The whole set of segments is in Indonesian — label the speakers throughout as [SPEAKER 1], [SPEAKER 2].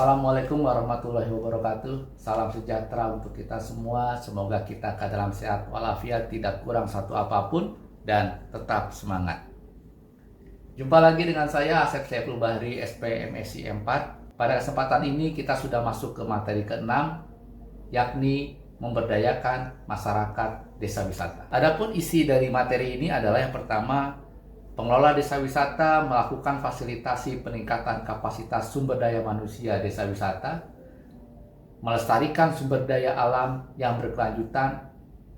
[SPEAKER 1] Assalamualaikum warahmatullahi wabarakatuh. Salam sejahtera untuk kita semua. Semoga kita dalam sehat walafiat, tidak kurang satu apapun, dan tetap semangat. Jumpa lagi dengan saya Asep Saiful Bahri, SPMSI 4. Pada kesempatan ini kita sudah masuk ke materi ke-6, yakni memberdayakan masyarakat desa wisata. Adapun isi dari materi ini adalah yang pertama, pengelola desa wisata melakukan fasilitasi peningkatan kapasitas sumber daya manusia desa wisata, melestarikan sumber daya alam yang berkelanjutan,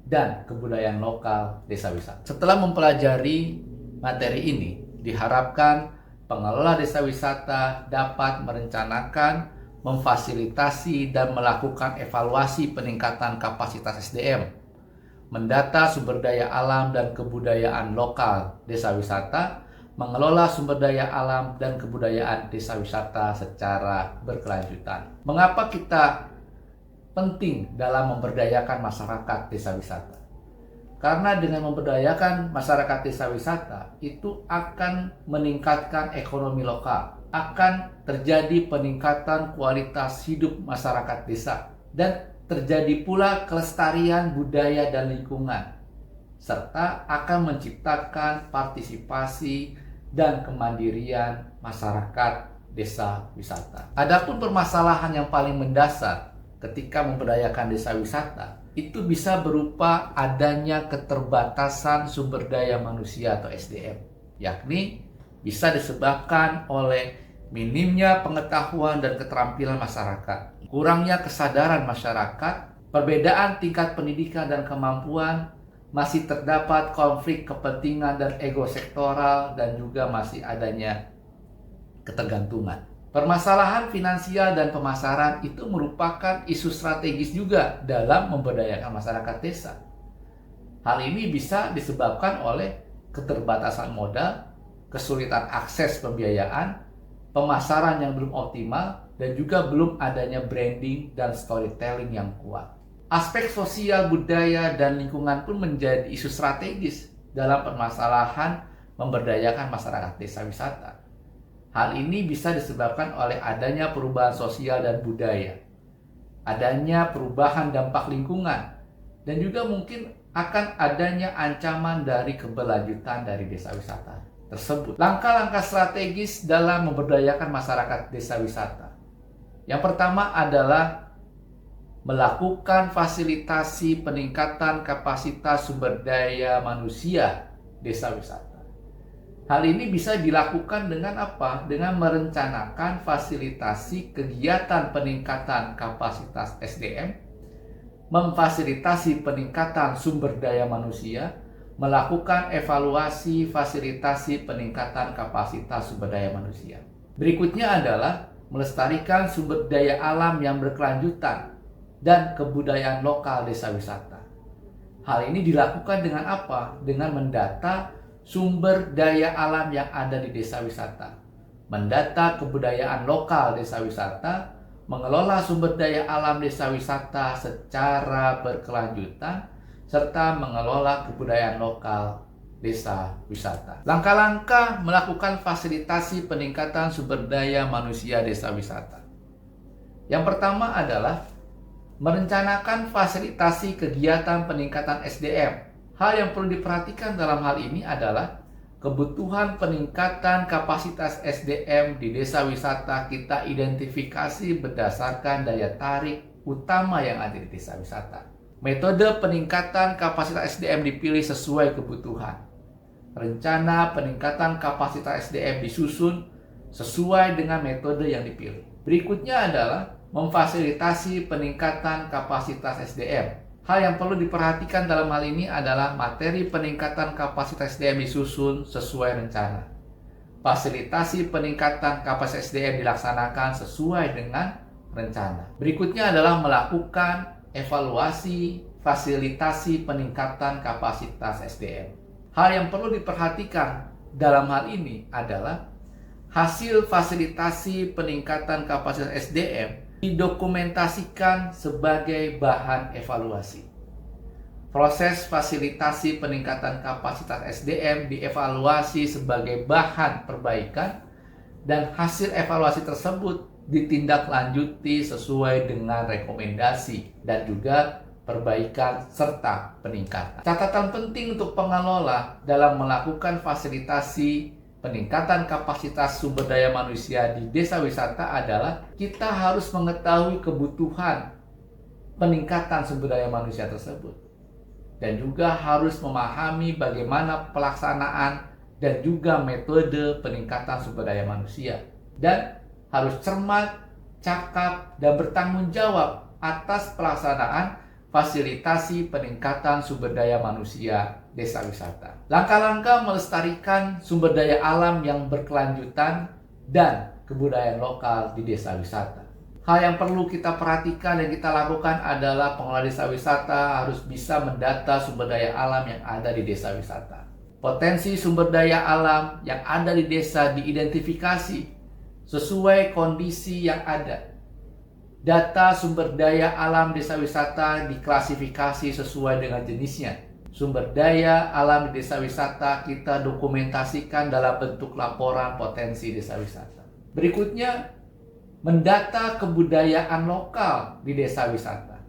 [SPEAKER 1] dan kebudayaan lokal desa wisata. Setelah mempelajari materi ini, diharapkan pengelola desa wisata dapat merencanakan, memfasilitasi, dan melakukan evaluasi peningkatan kapasitas SDM, mendata sumber daya alam dan kebudayaan lokal desa wisata, mengelola sumber daya alam dan kebudayaan desa wisata secara berkelanjutan. Mengapa kita penting dalam memberdayakan masyarakat desa wisata? Karena dengan memberdayakan masyarakat desa wisata itu akan meningkatkan ekonomi lokal, akan terjadi peningkatan kualitas hidup masyarakat desa, dan terjadi pula kelestarian budaya dan lingkungan, serta akan menciptakan partisipasi dan kemandirian masyarakat desa wisata. Adapun permasalahan yang paling mendasar ketika memberdayakan desa wisata itu bisa berupa adanya keterbatasan sumber daya manusia atau SDM, yakni bisa disebabkan oleh minimnya pengetahuan dan keterampilan masyarakat, kurangnya kesadaran masyarakat, perbedaan tingkat pendidikan dan kemampuan, masih terdapat konflik kepentingan dan ego sektoral, dan juga masih adanya ketergantungan. Permasalahan finansial dan pemasaran itu merupakan isu strategis juga dalam memberdayakan masyarakat desa. Hal ini bisa disebabkan oleh keterbatasan modal, kesulitan akses pembiayaan, pemasaran yang belum optimal, dan juga belum adanya branding dan storytelling yang kuat. Aspek sosial, budaya, dan lingkungan pun menjadi isu strategis dalam permasalahan memberdayakan masyarakat desa wisata. Hal ini bisa disebabkan oleh adanya perubahan sosial dan budaya, adanya perubahan dampak lingkungan, dan juga mungkin akan adanya ancaman dari keberlanjutan dari desa wisata tersebut. Langkah-langkah strategis dalam memberdayakan masyarakat desa wisata. Yang pertama adalah melakukan fasilitasi peningkatan kapasitas sumber daya manusia desa wisata. Hal ini bisa dilakukan dengan apa? Dengan merencanakan fasilitasi kegiatan peningkatan kapasitas SDM, memfasilitasi peningkatan sumber daya manusia, melakukan evaluasi fasilitasi peningkatan kapasitas sumber daya manusia. Berikutnya adalah melestarikan sumber daya alam yang berkelanjutan dan kebudayaan lokal desa wisata. Hal ini dilakukan dengan apa? Dengan mendata sumber daya alam yang ada di desa wisata, mendata kebudayaan lokal desa wisata, mengelola sumber daya alam desa wisata secara berkelanjutan, serta mengelola kebudayaan lokal desa wisata. Langkah-langkah melakukan fasilitasi peningkatan sumber daya manusia desa wisata. Yang pertama adalah merencanakan fasilitasi kegiatan peningkatan SDM. Hal yang perlu diperhatikan dalam hal ini adalah kebutuhan peningkatan kapasitas SDM di desa wisata kita identifikasi berdasarkan daya tarik utama yang ada di desa wisata. Metode peningkatan kapasitas SDM dipilih sesuai kebutuhan. Rencana peningkatan kapasitas SDM disusun sesuai dengan metode yang dipilih. Berikutnya adalah memfasilitasi peningkatan kapasitas SDM. Hal yang perlu diperhatikan dalam hal ini adalah materi peningkatan kapasitas SDM disusun sesuai rencana. Fasilitasi peningkatan kapasitas SDM dilaksanakan sesuai dengan rencana. Berikutnya adalah melakukan evaluasi fasilitasi peningkatan kapasitas SDM. Hal yang perlu diperhatikan dalam hal ini adalah hasil fasilitasi peningkatan kapasitas SDM didokumentasikan sebagai bahan evaluasi. Proses fasilitasi peningkatan kapasitas SDM dievaluasi sebagai bahan perbaikan, dan hasil evaluasi tersebut ditindaklanjuti sesuai dengan rekomendasi dan juga perbaikan serta peningkatan. Catatan penting untuk pengelola dalam melakukan fasilitasi peningkatan kapasitas sumber daya manusia di desa wisata adalah kita harus mengetahui kebutuhan peningkatan sumber daya manusia tersebut dan juga harus memahami bagaimana pelaksanaan dan juga metode peningkatan sumber daya manusia, dan harus cermat, cakap, dan bertanggung jawab atas pelaksanaan fasilitasi peningkatan sumber daya manusia desa wisata. Langkah-langkah melestarikan sumber daya alam yang berkelanjutan dan kebudayaan lokal di desa wisata. Hal yang perlu kita perhatikan dan kita lakukan adalah pengelola desa wisata harus bisa mendata sumber daya alam yang ada di desa wisata. Potensi sumber daya alam yang ada di desa diidentifikasi sesuai kondisi yang ada. Data sumber daya alam desa wisata diklasifikasi sesuai dengan jenisnya. Sumber daya alam di desa wisata kita dokumentasikan dalam bentuk laporan potensi desa wisata. Berikutnya, mendata kebudayaan lokal di desa wisata.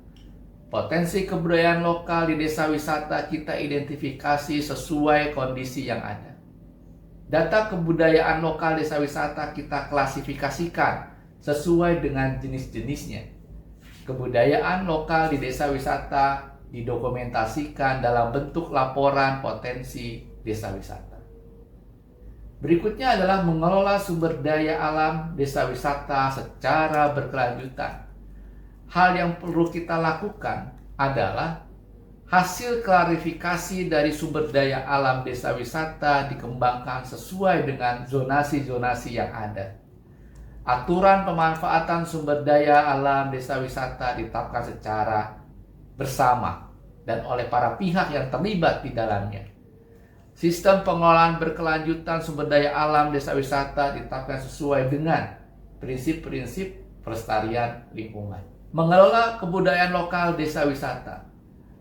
[SPEAKER 1] Potensi kebudayaan lokal di desa wisata kita identifikasi sesuai kondisi yang ada. Data kebudayaan lokal desa wisata kita klasifikasikan sesuai dengan jenis-jenisnya. Kebudayaan lokal di desa wisata didokumentasikan dalam bentuk laporan potensi desa wisata. Berikutnya adalah mengelola sumber daya alam desa wisata secara berkelanjutan. Hal yang perlu kita lakukan adalah hasil klarifikasi dari sumber daya alam desa wisata dikembangkan sesuai dengan zonasi-zonasi yang ada. Aturan pemanfaatan sumber daya alam desa wisata ditetapkan secara bersama dan oleh para pihak yang terlibat di dalamnya. Sistem pengelolaan berkelanjutan sumber daya alam desa wisata ditetapkan sesuai dengan prinsip-prinsip pelestarian lingkungan. Mengelola kebudayaan lokal desa wisata.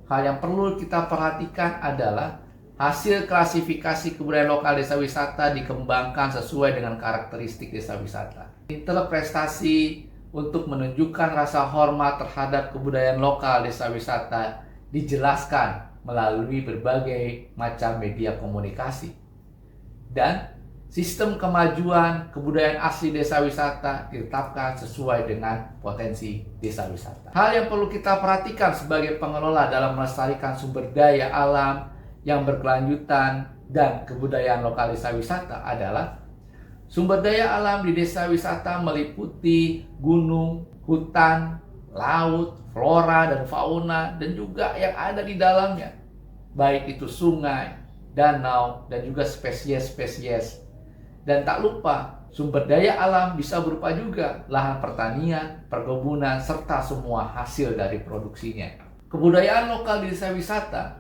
[SPEAKER 1] Hal yang perlu kita perhatikan adalah hasil klasifikasi kebudayaan lokal desa wisata dikembangkan sesuai dengan karakteristik desa wisata. Interpretasi untuk menunjukkan rasa hormat terhadap kebudayaan lokal desa wisata dijelaskan melalui berbagai macam media komunikasi. Dan sistem kemajuan kebudayaan asli desa wisata ditetapkan sesuai dengan potensi desa wisata. Hal yang perlu kita perhatikan sebagai pengelola dalam melestarikan sumber daya alam yang berkelanjutan dan kebudayaan lokal desa wisata adalah sumber daya alam di desa wisata meliputi gunung, hutan, laut, flora dan fauna, dan juga yang ada di dalamnya, baik itu sungai, danau, dan juga spesies-spesies. Dan tak lupa, sumber daya alam bisa berupa juga lahan pertanian, perkebunan, serta semua hasil dari produksinya. Kebudayaan lokal di desa wisata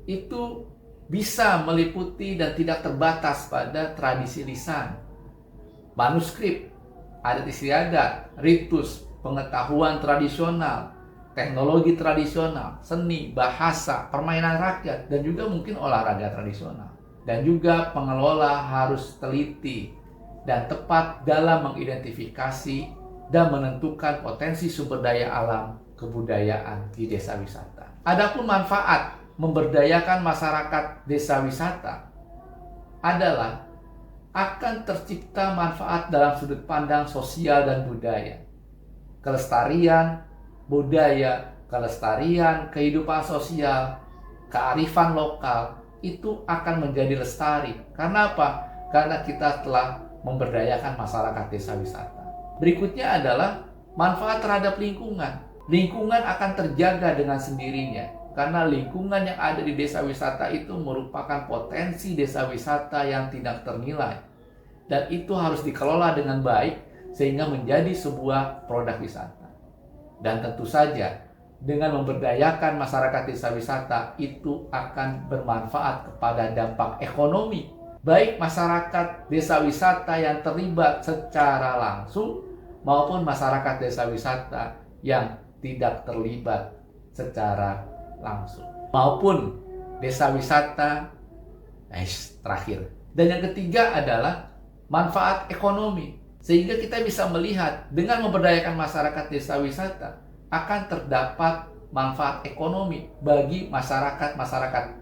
[SPEAKER 1] itu bisa meliputi dan tidak terbatas pada tradisi lisan, manuskrip, adat istiadat, ritus, pengetahuan tradisional, teknologi tradisional, seni, bahasa, permainan rakyat, dan juga mungkin olahraga tradisional. Dan juga pengelola harus teliti dan tepat dalam mengidentifikasi dan menentukan potensi sumber daya alam kebudayaan di desa wisata. Adapun manfaat memberdayakan masyarakat desa wisata adalah akan tercipta manfaat dalam sudut pandang sosial dan budaya. Kelestarian budaya, kelestarian kehidupan sosial, kearifan lokal itu akan menjadi lestari. Karena apa? Karena kita telah memberdayakan masyarakat desa wisata. Berikutnya adalah manfaat terhadap lingkungan. Lingkungan akan terjaga dengan sendirinya. Karena lingkungan yang ada di desa wisata itu merupakan potensi desa wisata yang tidak ternilai. Dan itu harus dikelola dengan baik sehingga menjadi sebuah produk wisata. Dan tentu saja dengan memberdayakan masyarakat desa wisata itu akan bermanfaat kepada dampak ekonomi. Baik masyarakat desa wisata yang terlibat secara langsung maupun masyarakat desa wisata yang tidak terlibat secara langsung. Maupun desa wisata terakhir. Dan yang ketiga adalah manfaat ekonomi. Sehingga kita bisa melihat dengan memberdayakan masyarakat desa wisata akan terdapat manfaat ekonomi bagi masyarakat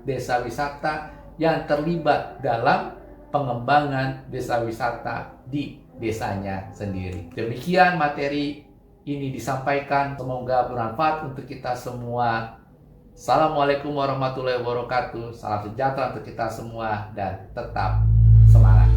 [SPEAKER 1] desa wisata yang terlibat dalam pengembangan desa wisata di desanya sendiri. Demikian materi ini disampaikan, semoga bermanfaat untuk kita semua. Assalamualaikum warahmatullahi wabarakatuh. Salam sejahtera untuk kita semua dan tetap semangat.